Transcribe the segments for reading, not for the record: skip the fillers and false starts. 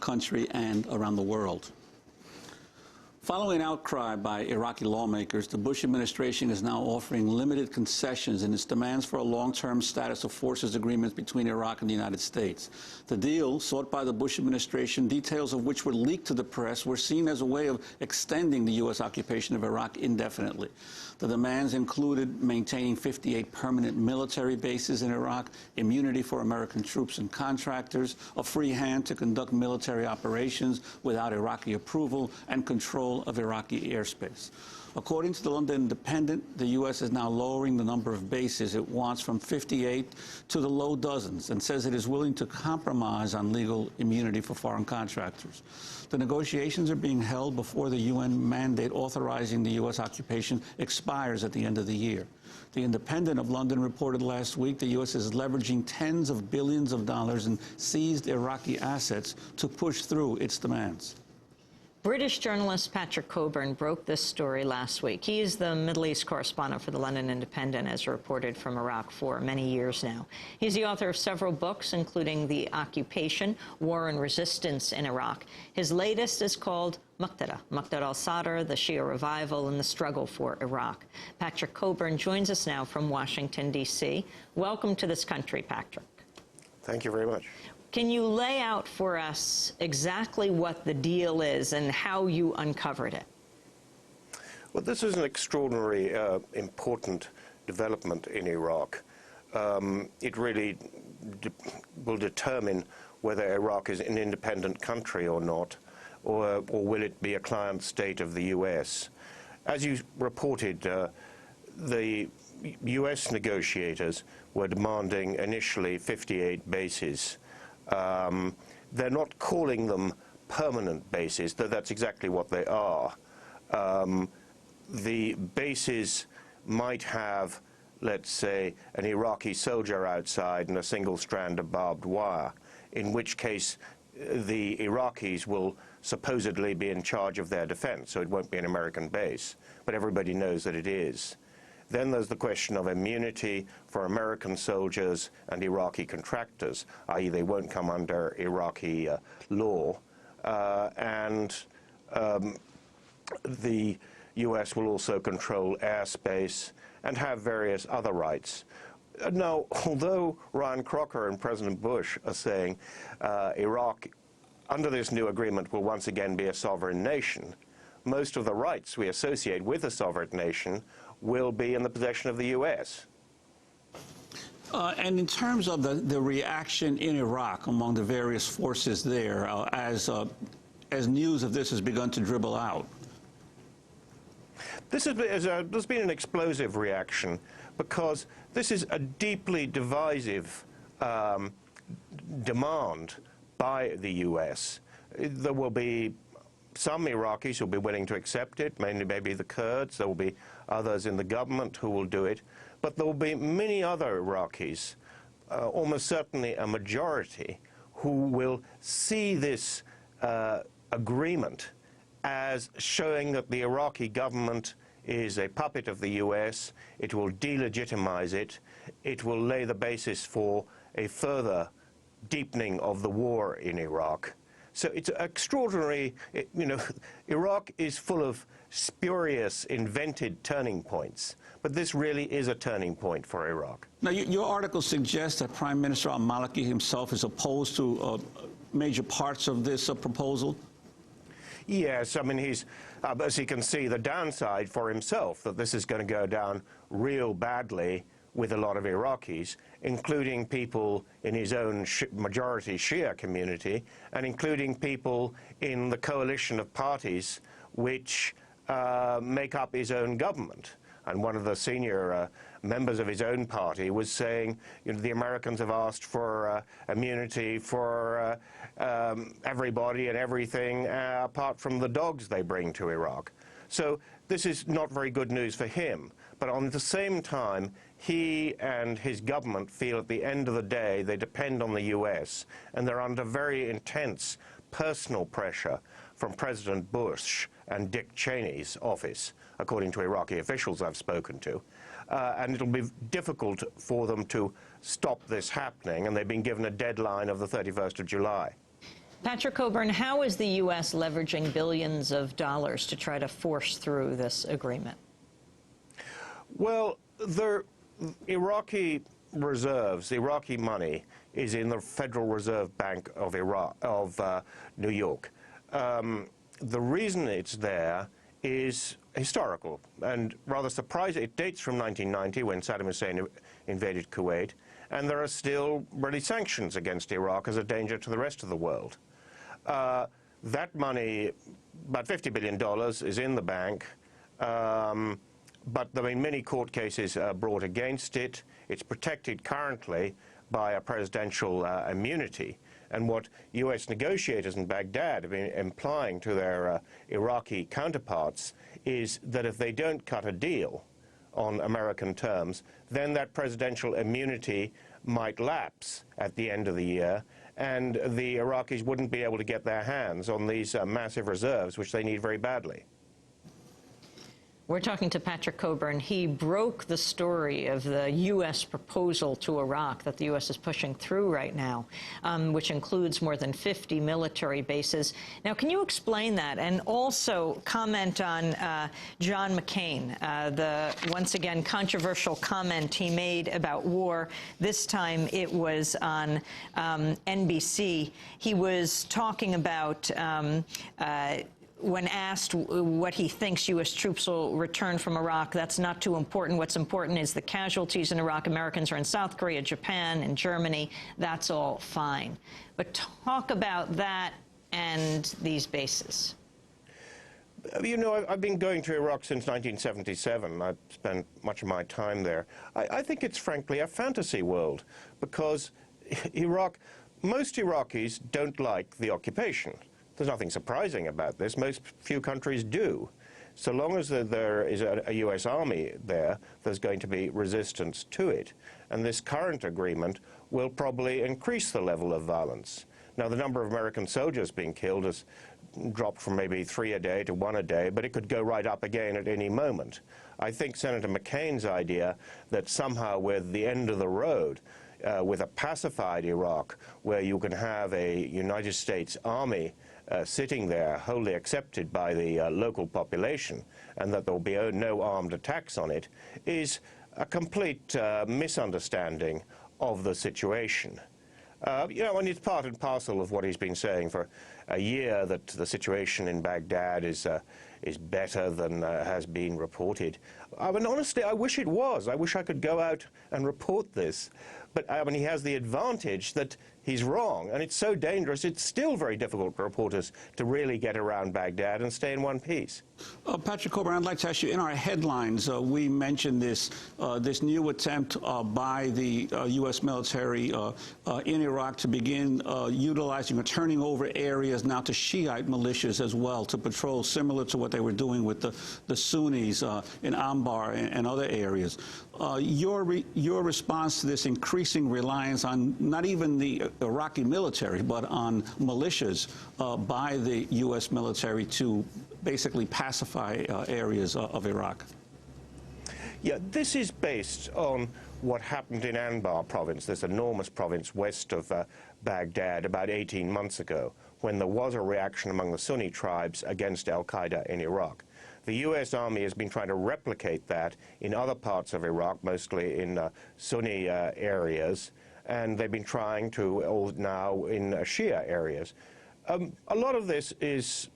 country and around the world. Following outcry by Iraqi lawmakers, the Bush administration is now offering limited concessions in its demands for a long-term status of forces agreement between Iraq and the United States. The deal, sought by the Bush administration, details of which were leaked to the press, were seen as a way of extending the U.S. occupation of Iraq indefinitely. The demands included maintaining 58 permanent military bases in Iraq, immunity for American troops and contractors, a free hand to conduct military operations without Iraqi approval, and control of Iraqi airspace. According to the London Independent, the U.S. is now lowering the number of bases it wants from 58 to the low dozens and says it is willing to compromise on legal immunity for foreign contractors. The negotiations are being held before the UN mandate authorizing the U.S. occupation expires at the end of the year. The Independent of London reported last week the U.S. is leveraging tens of billions of dollars in seized Iraqi assets to push through its demands. British journalist Patrick Cockburn broke this story last week. He is the Middle East correspondent for the London Independent, as reported from Iraq for many years now. He's the author of several books, including The Occupation, War and Resistance in Iraq. His latest is called Muqtada al-Sadr, the Shia Revival, and the Struggle for Iraq. Patrick Cockburn joins us now from Washington, D.C. Welcome to this country, Patrick. Thank you very much. Can you lay out for us exactly what the deal is and how you uncovered it? Well, this is an extraordinary, important development in Iraq. It really will determine whether Iraq is an independent country or not, or will it be a client state of the U.S. As you reported, the U.S. negotiators were demanding initially 58 bases. They're not calling them permanent bases, though that's exactly what they are. The bases might have, let's say, an Iraqi soldier outside and a single strand of barbed wire, in which case the Iraqis will supposedly be in charge of their defense, so it won't be an American base, but everybody knows that it is. Then there's the question of immunity for American soldiers and Iraqi contractors, i.e. they won't come under Iraqi law. The U.S. will also control airspace and have various other rights. Now, although Ryan Crocker and President Bush are saying Iraq, under this new agreement, will once again be a sovereign nation, most of the rights we associate with a sovereign nation will be in the possession of the U.S. And in terms of the reaction in Iraq among the various forces there, as news of this has begun to dribble out? There's been an explosive reaction because this is a deeply divisive demand by the U.S. There will be some Iraqis who will be willing to accept it, mainly maybe the Kurds. There will be others in the government who will do it. But there will be many other Iraqis, almost certainly a majority, who will see this agreement as showing that the Iraqi government is a puppet of the U.S. It will delegitimize it. It will lay the basis for a further deepening of the war in Iraq. So it's extraordinary. Iraq is full of spurious, invented turning points. But this really is a turning point for Iraq. Now, your article suggests that Prime Minister al-Maliki himself is opposed to major parts of this proposal? Yes, I mean, he's, as you can see, the downside for himself, that this is going to go down real badly with a lot of Iraqis, including people in his own majority Shia community, and including people in the coalition of parties which make up his own government. And one of the senior members of his own party was saying, the Americans have asked for immunity for everybody and everything apart from the dogs they bring to Iraq. So this is not very good news for him. But at the same time, he and his government feel at the end of the day they depend on the U.S. and they're under very intense personal pressure from President Bush and Dick Cheney's office, according to Iraqi officials I've spoken to. And it'll be difficult for them to stop this happening, and they've been given a deadline of the 31st of July. Patrick Cockburn, how is the U.S. leveraging billions of dollars to try to force through this agreement? Well, the Iraqi reserves, the Iraqi money, is in the Federal Reserve Bank of New York. The reason it's there is historical and rather surprising. It dates from 1990 when Saddam Hussein invaded Kuwait, and there are still really sanctions against Iraq as a danger to the rest of the world. That money, about $50 billion, is in the bank, but there have been many court cases brought against it. It's protected currently by a presidential immunity. And what U.S. negotiators in Baghdad have been implying to their Iraqi counterparts is that if they don't cut a deal on American terms, then that presidential immunity might lapse at the end of the year, and the Iraqis wouldn't be able to get their hands on these massive reserves, which they need very badly. We're talking to Patrick Cockburn. He broke the story of the U.S. proposal to Iraq that the U.S. is pushing through right now, which includes more than 50 military bases. Now, can you explain that and also comment on John McCain, the, once again, controversial comment he made about war? This time it was on NBC. He was talking about when asked what he thinks U.S. troops will return from Iraq, that's not too important. What's important is the casualties in Iraq. Americans are in South Korea, Japan, and Germany. That's all fine. But talk about that and these bases. You know, I've been going to Iraq since 1977. I've spent much of my time there. I think it's frankly a fantasy world because Iraq, most Iraqis don't like the occupation. There's nothing surprising about this. Most few countries do. So long as there is a U.S. army there, there's going to be resistance to it. And this current agreement will probably increase the level of violence. Now, the number of American soldiers being killed has dropped from maybe 3 a day to 1 a day, but it could go right up again at any moment. I think Senator McCain's idea that somehow we're the end of the road with a pacified Iraq, where you can have a United States army sitting there wholly accepted by the local population, and that there will be no armed attacks on it, is a complete misunderstanding of the situation. You know, and it's part and parcel of what he's been saying for a year, that the situation in Baghdad is better than has been reported. I mean, honestly, I wish it was. I wish I could go out and report this. But I mean, he has the advantage that he's wrong, and it's so dangerous, it's still very difficult for reporters to really get around Baghdad and stay in one piece. Patrick Cockburn, I'd like to ask you, in our headlines, we mentioned this new attempt by the U.S. military in Iraq to begin utilizing or turning over areas now to Shiite militias as well to patrol, similar to what they were doing with the Sunnis in Anbar and other areas. Your response to this increasing reliance on not even the Iraqi military, but on militias by the U.S. military to basically pacify areas of Iraq? Yeah, this is based on what happened in Anbar province, this enormous province west of Baghdad, about 18 months ago, when there was a reaction among the Sunni tribes against al-Qaeda in Iraq. The U.S. Army has been trying to replicate that in other parts of Iraq, mostly in Sunni areas, and they've been trying to now in Shia areas. A lot of this is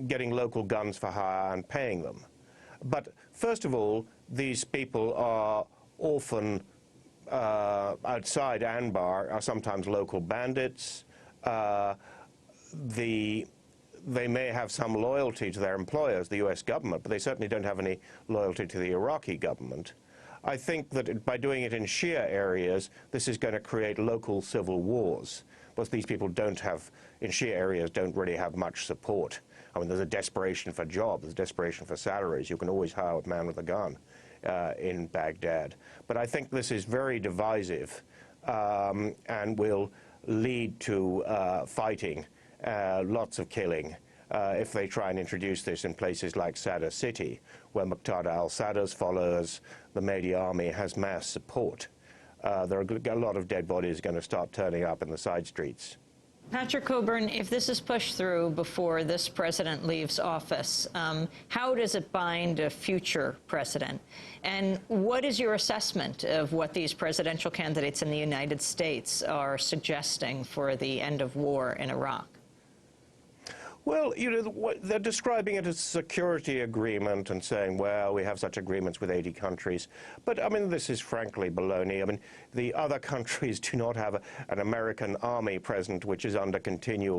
getting local guns for hire and paying them. But first of all, these people are often outside Anbar, are sometimes local bandits. They may have some loyalty to their employers, the U.S. government, but they certainly don't have any loyalty to the Iraqi government. I think that by doing it in Shia areas, this is going to create local civil wars, because these people don't have, in Shia areas, don't really have much support. I mean, there's a desperation for jobs, there's desperation for salaries. You can always hire a man with a gun in Baghdad. But I think this is very divisive and will lead to fighting, lots of killing, if they try and introduce this in places like Sadr City, where Muqtada al-Sadr's followers, the Mahdi army, has mass support. There are a lot of dead bodies going to start turning up in the side streets. Patrick Cockburn, if this is pushed through before this president leaves office, how does it bind a future president? And what is your assessment of what these presidential candidates in the United States are suggesting for the end of war in Iraq? Well, you know, they're describing it as a security agreement and saying, well, we have such agreements with 80 countries. But, I mean, this is frankly baloney. I mean, the other countries do not have an American army present which is under continual